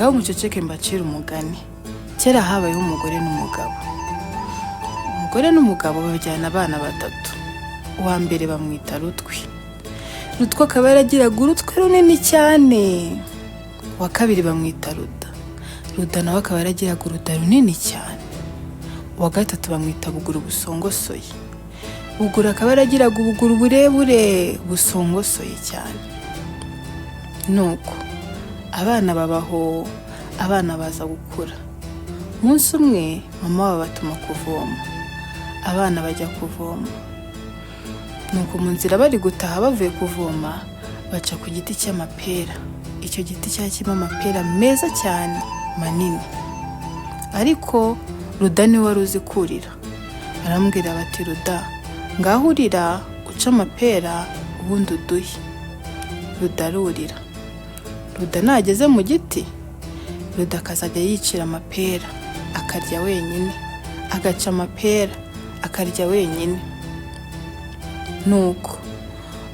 ngaho muceceke mbacira umugani. Kera habayeho umugore n'umugabo. Umugore n'umugabo bajyana abana batatu. Uwa mbere bamwita Rutwi. Rutwi akaba yaragiraga urutwe runini cyane. Uwa kabiri bamwita Ruda. Ruda nawe akaba yaragiraga uruda runini cyane. Uwa gatatu bamwita Buguru busongosoye. Buguru akaba yaragiraga ubuguru burebure busongosoye cyane. Nuko abana babaho, abana baza gukura. Umunsi umwe mama wabo batuma kuvoma. Abana bajya kuvoma. Nuko mu nzira bari gutaha bavuye kuvoma, baca ku giti cy'amapera. Icyo giti cyari kirimo amapera meza cyane manini. Ariko Ruda niwe wari uzi kurira. Arambwira bati, Ruda, ngaho urira uca amapera ubundi uduhe. Ruda arurira. Ruda nageze mu giti, Ruda akazajya yicira amapera akarya wenyine, agaca amapera akarya wenyine. Nuko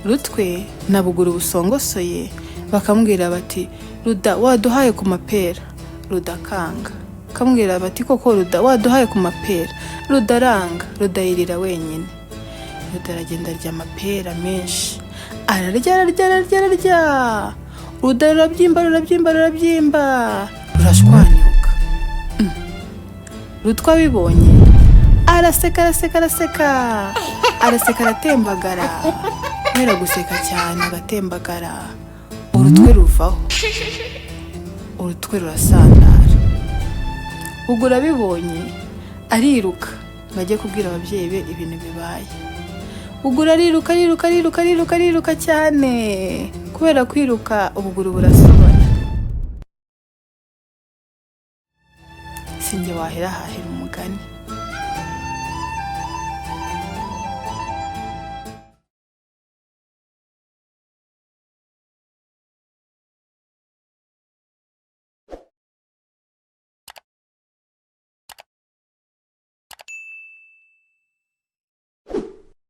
Rutwe na Buguru busongosoye bakamubwira bati, Ruda waduhaye ku mapera. Ruda akanga. Kamubwira bati, koko Ruda waduhaye ku mapera. Ruda aranga. Ruda yirira wenyine. Ruda aragenda arya amapera menshi. Ararya. Ruda rurabyimba. Rurashwanyuka. Rutwa bibonye. Araseka. Araseka aratembagara. Kubera guseka cyane agatembagara. Urutwe ruvaho. Urutwe rurasandara. Buguru abibonye ariruka ngo ajye kubwira ababyeyi be ibintu bibaye. Buguru ariruka cyane. Kubera kwiruka ubuguru burasobana. Sinjye wahera hahera umugani.